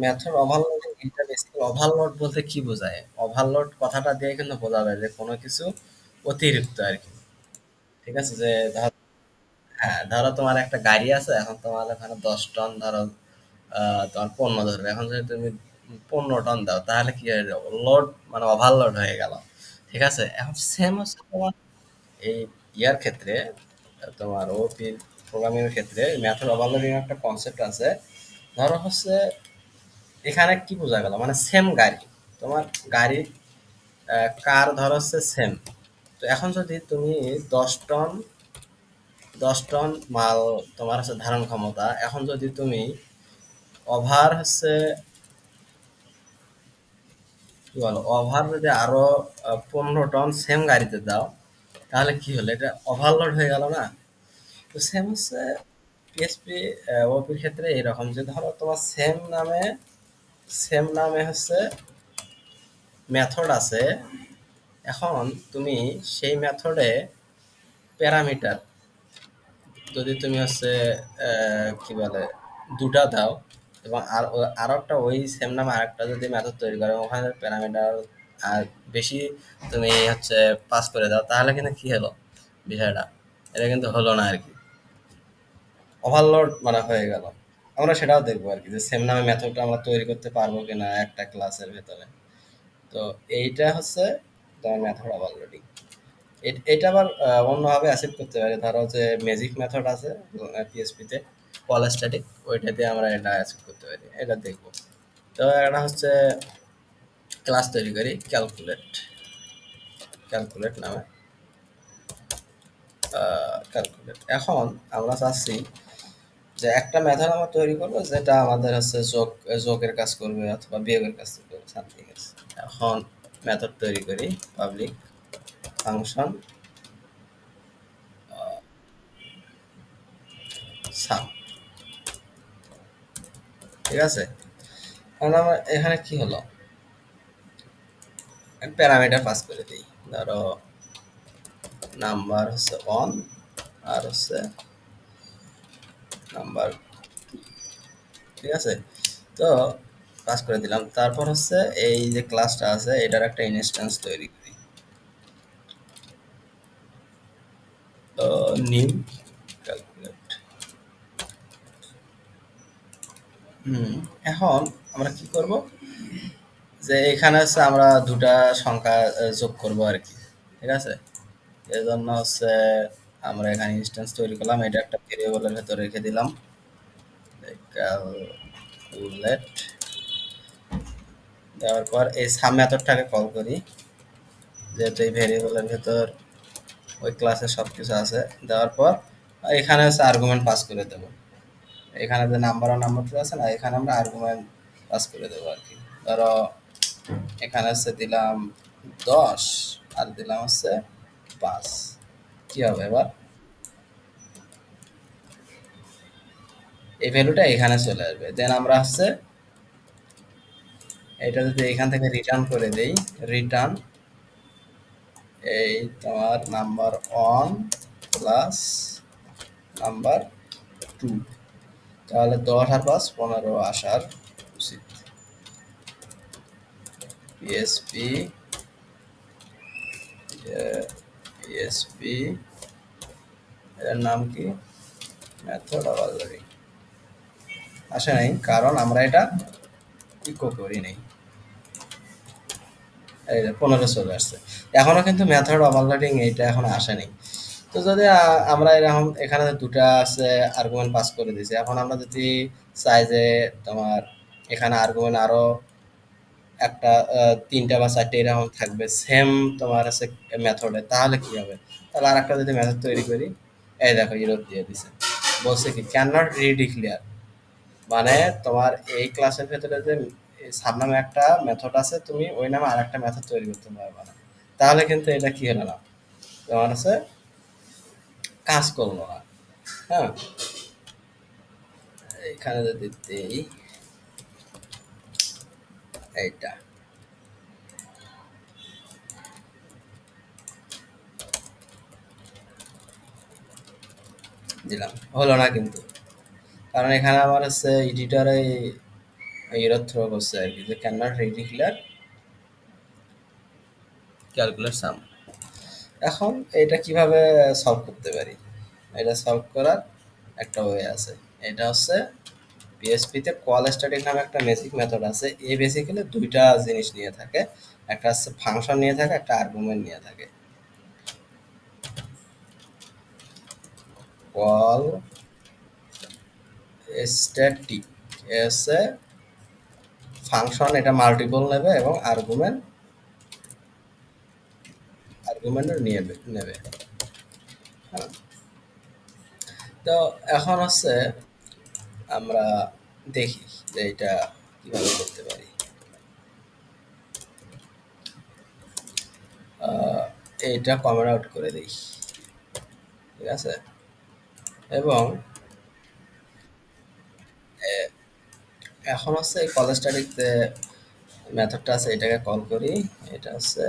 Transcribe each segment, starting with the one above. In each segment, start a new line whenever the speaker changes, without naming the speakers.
Method overloading এটা basically overload বলতে কি বোঝায়? ওভারলোড কথাটা দিয়ে কিন্তু বোঝা যায় যে কোনো কিছু অতিরিক্ত আর কি। ঠিক আছে? যে হ্যাঁ, ধরো তোমার একটা গাড়ি আছে, এখন তোমার ওখানে 10 টন ধরো তোমার পণ্য ধরবে। এখন যদি তুমি 15 টন দাও তাহলে কি হয়ে যাবে? লোড মানে ওভারলোড হয়ে গেল। ঠিক আছে? এখন সেম হচ্ছে তোমার এই ইয়ার ক্ষেত্রে, তোমার ওপি প্রোগ্রামিং এর ক্ষেত্রে মেথড ওভারলোডিং একটা কনসেপ্ট আছে। ধরো হচ্ছে এখানে কি বোঝা গেল, মানে সেম গাড়ি, তোমার গাড়ি কার ধরো হচ্ছে সেম। তো এখন যদি তুমি 10 টন 10 টন মাল তোমার হচ্ছে ধারণ ক্ষমতা, এখন যদি তুমি ওভার হচ্ছে কি বলো, ওভার যদি আরো 15 টন সেম গাড়িতে দাও, তাহলে কি হলো? এটা ওভারলোড হয়ে গেল না? তো সেম হচ্ছে পিএসপি ওপির ক্ষেত্রে এরকম, যে ধরো তোমার সেম নামে হচ্ছে মেথড আছে। এখন তুমি সেই মেথডে প্যারামিটার যদি তুমি হচ্ছে কি বলে দুটা দাও, এবং আরো একটা ওই সেম নামে আরেকটা যদি মেথড তৈরি করো, ওখানে প্যারামিটার আর বেশি তুমি হচ্ছে পাস করে দাও, তাহলে কিন্তু কি হলো বিষয়টা? এটা কিন্তু হলো না আর কি, ওভারলোড মানে হয়ে গেল। আমরা সেটাও দেখবো আর কি, যে সেম নামে মেথডটা আমরা তৈরি করতে পারবো কিনা একটা ক্লাসের ভেতরে। তো এইটা হচ্ছে তোমার মেথড ওভারলোডিং। এটা আবার অন্যভাবে অ্যাচিভ করতে পারি। ধরো যে ম্যাজিক মেথড আছে পিএসপিতে, কল স্ট্যাটিক, ওইটাতে আমরা এটা অ্যাচিভ করতে পারি, এটা দেখবো। তো এটা হচ্ছে ক্লাস তৈরি করি ক্যালকুলেট, ক্যালকুলেট নামে ক্যালকুলেট। এখন আমরা চাচ্ছি যে একটা মেথড আমরা তৈরি করবো যেটা আমাদের হচ্ছে যোগের কাজ করবে অথবা বিয়োগের কাজ করবে, সামথিং। এখন মেথড তৈরি করি পাবলিক ফাংশন সাম। ঠিক আছে? এখন আমরা এখানে কি হলো, প্যারামিটার পাস করে দিই। ধরো নাম্বার হচ্ছে অন, আর হচ্ছে নাম্বার। ঠিক আছে? তো পাস করে দিলাম। তারপর হচ্ছে এই যে ক্লাসটা আছে এটার একটা ইনস্ট্যান্স তৈরি করি। তো নিউ ক্যালকুলেট। এখন আমরা কি করব, যে এখানে হচ্ছে আমরা দুটা সংখ্যা যোগ করব আর কি। ঠিক আছে? এর জন্য হচ্ছে আমরা এখানে ইনস্ট্যান্স তৈরি করলাম, এটা একটা ভেরিয়েবলের ভেতর রেখে দিলাম ক্যালকুলেট। দেওয়ার পর এই সাম মেথডটাকে কল করি, যেহেতু এই ভেরিয়েবলের ভেতর ওই ক্লাসে সব কিছু আছে। দেওয়ার পর এখানে হচ্ছে আর্গুমেন্ট পাস করে দেব। এখানে যে নাম্বার আর নাম্বার টু আছে না, এখানে আমরা আর্গুমেন্ট পাস করে দেবো আর কি। ধরো এখানে হচ্ছে দিলাম 10, আর দিলাম হচ্ছে 5। কি হবে এবার? এই ভ্যালুটা এখানে চলে আসবে। দেন আমরা হচ্ছে এটা যদি এখান থেকে রিটার্ন করে দেই, রিটার্ন এই তোমার number one plus number two, তাহলে 10 আর 5 15 আসার উচিত। পিএসপি পিএসপি এর নাম কি? Method overloading. আসে নাই কারণ আমরা এটা ইকো করি নাই। এই যে 15 চলে আসছে। এখনো কিন্তু মেথড ওভারলোডিং এইটা এখনো আসেনি। তো যদি আমরা এরকম এখানে দুটা আছে আর্গুমেন্ট পাস করে দিয়েছি, এখন আমরা যদি চাই যে তোমার এখানে আর্গুমেন্ট আরো একটা 3টা বা 4টে এরকম থাকবে সেম তোমার আছে মেথডে, তাহলে কি হবে? তাহলে আর একটা যদি মেথড তৈরি করি, এই দেখো ইরর দিয়ে দিছে, বলছে কি ক্যান নট রিডিক্লেয়ার। মানে তোমার এই ক্লাসের ভেতরে যে সাব নামে একটা মেথড আছে, তুমি ওই নামে আর একটা মেথড তৈরি করতে পারবে না। তাহলে কিন্তু এটা কি হলো না, তোমার আছে কাজ করলো না। হ্যাঁ, এখানে যদি দেই এইটা দিলাম, হলো না কিন্তু। কারণ এখানে আমার হচ্ছে এডিটরে এরর থ্রো করছে আর কি, যে ক্যান নট রিডিক্লেয়ার ক্যালকুলেট সাম। এখন এটা কিভাবে সলভ করতে পারি? এটা সলভ করার একটা ওয়ে আছে। এটা হচ্ছে পিএসপিতে কল স্ট্যাটিক নামে একটা বেসিক মেথড আছে। এই বেসিক্যালি দুইটা জিনিস নিয়ে থাকে, একটা হচ্ছে ফাংশন নিয়ে থাকে, একটা আর্গুমেন্ট নিয়ে থাকে। কল স্ট্যাটিক হচ্ছে ফাংশন, এটা মাল্টিপল নেবে এবং আর্গুমেন্টও নেবে। হ্যাঁ, তো এখন হচ্ছে আমরা দেখি যে এটা কিভাবে করতে পারি। এইটা কমেন্ট আউট করে দিই, ঠিক আছে। এবং এখন হচ্ছে এই কল স্ট্যাটিক যে মেথডটা আছে এটাকে কল করি। এটা হচ্ছে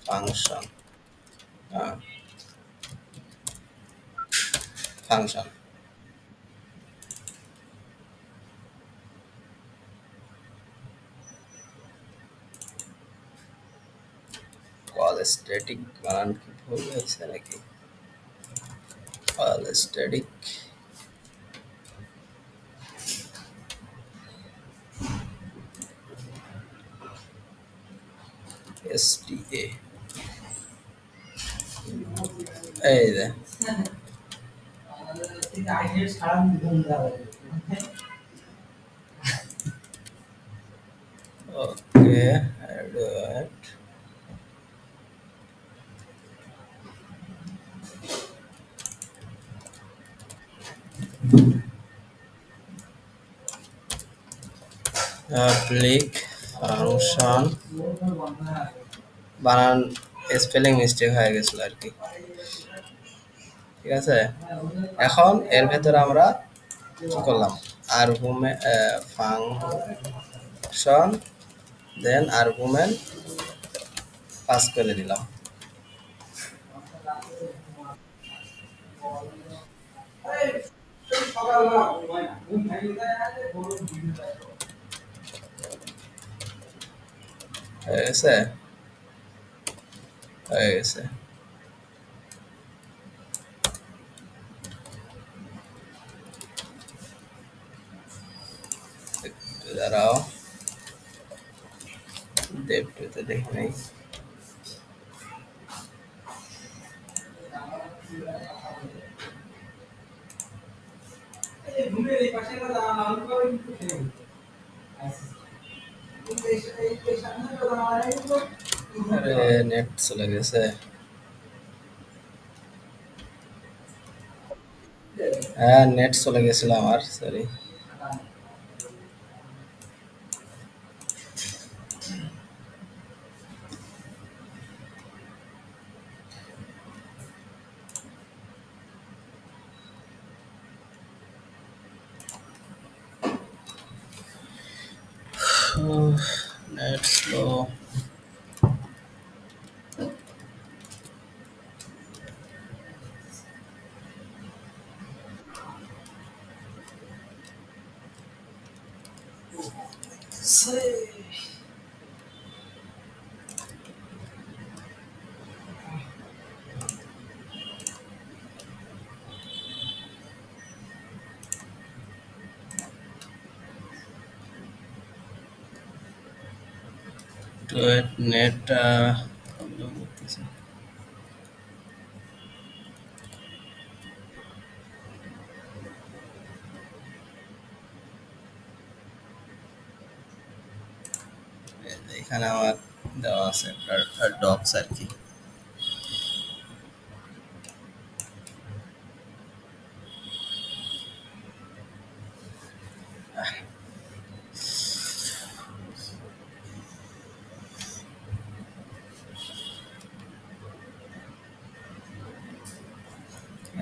ফাংশন, ফাংশন কল স্ট্যাটিক বানান কি ভুল হয়েছে নাকি? কল স্ট্যাটিক এসটিএ, এই যে ওকে পাবলিক ফাংশন, বানান স্পেলিং মিস্টেক হয়ে গেছিল আর কি, ঠিক আছে। এখন এর ভেতরে আমরা কি করলাম, argument function then argument pass করে দিলাম। হয়ে গেছে, হয়ে গেছে। একটু দাঁড়াও, দেবটুতে দেখে নেই। আরে নেট চলে গেছে। হ্যাঁ, নেট চলে গেছিল আমার, সরি। Net slow. তো নেট প্রবলেম করতেছে। এখানে আমার দেওয়া আছে একটা ডক্স আর কি।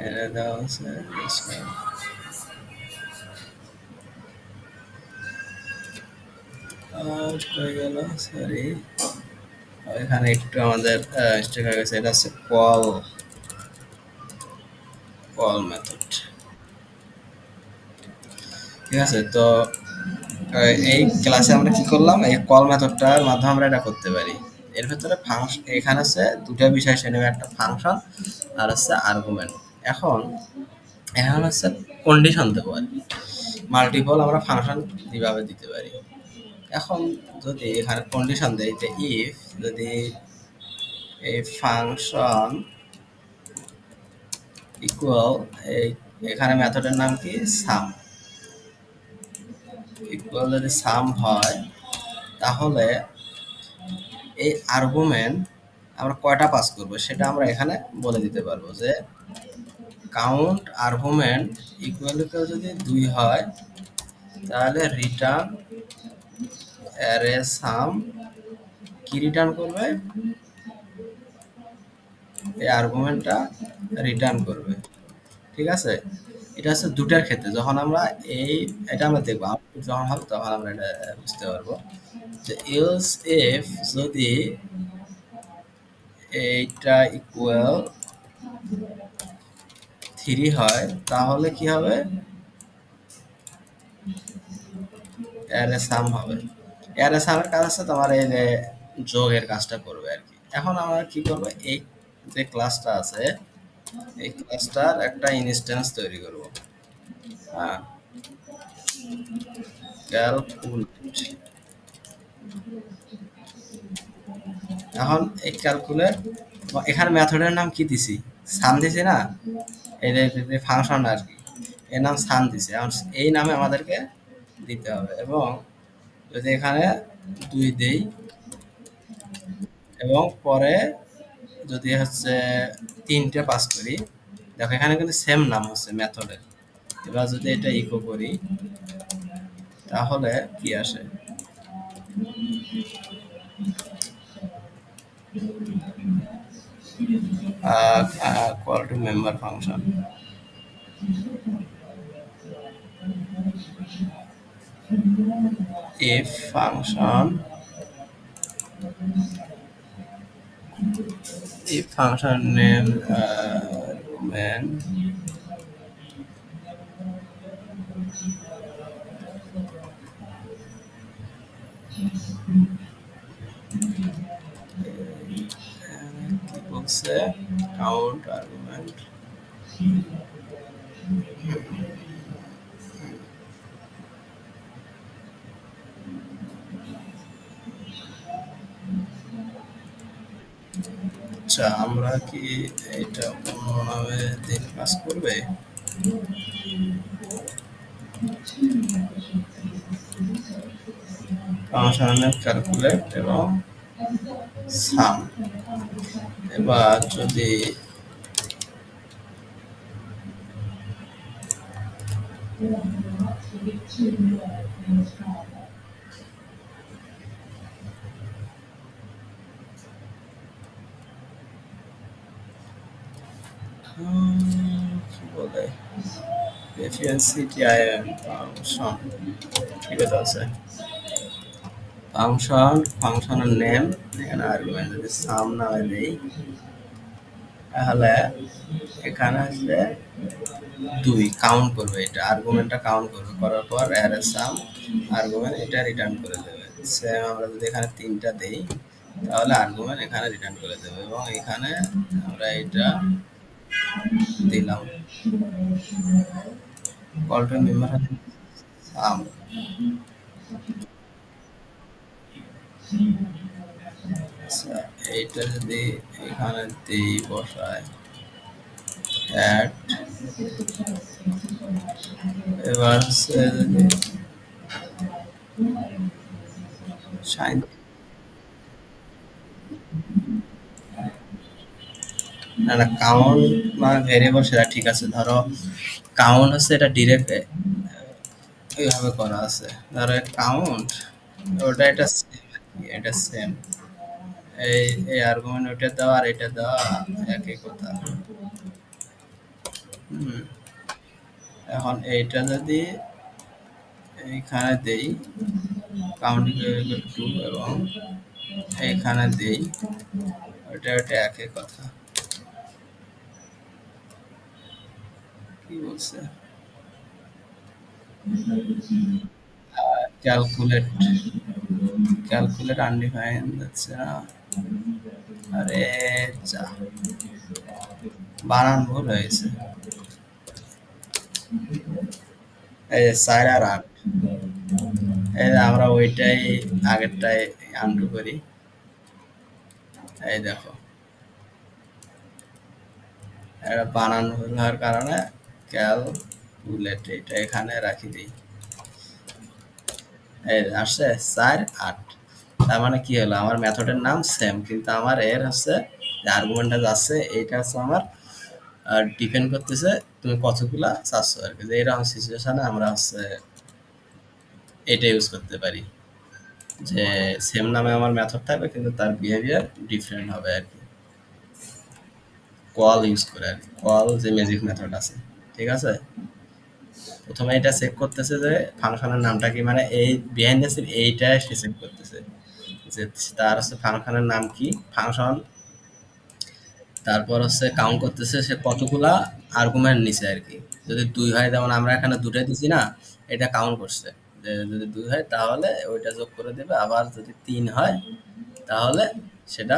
এটা দেওয়া আছে হয়ে গেল, সরি। এখানে একটু আমাদের মিস্টেক হয়ে গেছে। এটা হচ্ছে কল, কল মেথড, ঠিক আছে। তো এই ক্লাসে আমরা কি করলাম, এই কল মেথডটার মাধ্যমে আমরা এটা করতে পারি। এর ভেতরে ফাংশন এখানে আছে দুটা বিষয়, সে নেবে একটা ফাংশন আর হচ্ছে আর্গুমেন্ট। এখন এখন হচ্ছে কন্ডিশন দেবো আর কি। মাল্টিপল আমরা ফাংশন কিভাবে দিতে পারি। এখন যদি এখানে কন্ডিশন দেই যে ইফ যদি এই ফাংশন ইকুয়াল এই এখানে মেথডের নাম কি সাম, ইকুয়াল যদি সাম হয় তাহলে এই আর্গুমেন্ট আমরা কয়টা পাস করব সেটা আমরা এখানে বলে দিতে পারবো যে কাউন্ট আর্গুমেন্ট ইকুয়াল ইকুয়াল যদি 2 হয় তাহলে রিটার্ন অ্যারে সাম কি রিটার্ন করবে, এই আর্গুমেন্টটা রিটার্ন করবে। ঠিক আছে, এটা হচ্ছে দুটার ক্ষেত্রে যখন আমরা এই এটা আমরা দেখবো আউটপুট যখন হবে তখন আমরা এটা বুঝতে পারবো যে এলস ইফ যদি এইটা ইকুয়াল 3 হয় তাহলে কি হবে, অ্যারে সাম হবে। অ্যারে সামের কাজ হচ্ছে তোমার এই যে যোগের কাজটা করবে আর কি। এখন আমরা কি করবো, এই যে ক্লাসটা আছে এই ক্লাসটার একটা ইনস্ট্যান্স তৈরি করব। হ্যাঁ, ক্যালকুলেট। এখন এই ক্যালকুলেট এখানে মেথডের নাম কি দিছি, সাম দিছি না, এই যে ফাংশন আর কি, এর নাম সাম দিছি। এখন এই নামে আমাদেরকে দিতে হবে এবং যদি এখানে 2 দেই এবং পরে যদি হচ্ছে 3টে পাস করি, দেখো এখানে কিন্তু সেম নাম হচ্ছে মেথডের। এবার যদি এটা ইকো করি তাহলে কি আসে, call to member function. If function name argument equals a count argument আচ্ছা আমরা কি এটা অন্যভাবে দিন পাস করবে, ফাংশন ক্যালকুলেট এবং সাম। এবার যদি কি বলে FNCTIM ফাংশন, ঠিক আছে ফাংশনের নেম এখানে আর্গুমেন্ট যদি সাম নামে দেই তাহলে এখানে আসলে 2 কাউন্ট করবে, এটা আর্গুমেন্টটা কাউন্ট করবে, করার পর অ্যারে সাম আর্গুমেন্ট এটা রিটার্ন করে দেবে। সেম আমরা যদি এখানে 3টা দেই তাহলে আর্গুমেন্ট এখানে রিটার্ন করে দেবে এবং এখানে আমরা এটা দিলাম কল টু মেম্বার সাম। আচ্ছা এইটা যদি এখানে দেই বসায় অ্যাড, এবার যদি সাইন না না কাউন্ট মানে ভেরিয়েবল সেটা ঠিক আছে, ধরো কাউন্ট হচ্ছে এটা ডিরেক্ট এইভাবে করা আছে, ধরো কাউন্ট ওটা এটা সেম, এটা সেম এই আর্গুমেন্ট ওটা দেওয়া আর এটা দেওয়া একই কথা। এখন এইটা যদি এইখানে দেই কাউন্ট ইকুয়াল টু এবং এইখানে দেই ওটা ওটা একই কথা। কি বলছে ক্যালকুলেট ক্যালকুলেট আনডিফাইন আচ্ছা। আরে যা, বানান ভুল হয়েছে। এই যে ৪ আর ৮, এই যে আমরা ওইটাই আগেরটাই আনডু করি। এই দেখো, এটা বানান ভুল হওয়ার কারণে ক্যালকুলেট এটা এখানে রাখি দিই। এই যে আসছে ৪ ৮, তার মানে কি হলো, আমার মেথডের নাম সেম, কিন্তু আমার এর হচ্ছে যে আর্গুমেন্টটা যাচ্ছে এইটা হচ্ছে আমার ডিপেন্ড করতেছে তুমি কতগুলা চাচ্ছ আর কি। যে এরকম সিচুয়েশনে আমরা হচ্ছে এটা ইউজ করতে পারি, যে সেম নামে আমার মেথড থাকবে কিন্তু তার বিহেভিয়ার ডিফারেন্ট হবে আর কি, কল ইউজ করে আর কি, কল যে ম্যাজিক মেথড আছে। ঠিক আছে, প্রথমে এটা চেক করতেছে যে ফাংশনের নামটা কি, মানে এই বিহাইন্ড দ্য সিন এইটা সে চেক করতেছে যে তার হচ্ছে ফাংশনের নাম কি, ফাংশন। তারপর হচ্ছে কাউন্ট করতেছে সে কতগুলা আর্গুমেন্ট নিছে আর কি। যদি ২ হয়, যেমন আমরা এখানে ২টাই দিছি না, এটা কাউন্ট করছে। যে যদি ২ হয় তাহলে ওইটা যোগ করে দেবে, আবার যদি ৩ হয় তাহলে সেটা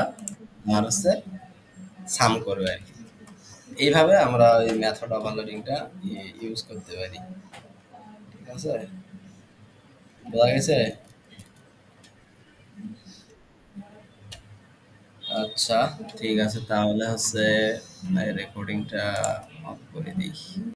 আমার হচ্ছে সাম করবে আর কি। এইভাবে আমরা ওই মেথড ওভারলোডিংটা ইউজ করতে পারি। ঠিক আছে, বোঝা গেছে? আচ্ছা, ঠিক আছে, তাহলে হচ্ছে রেকর্ডিংটা অফ করে দিই।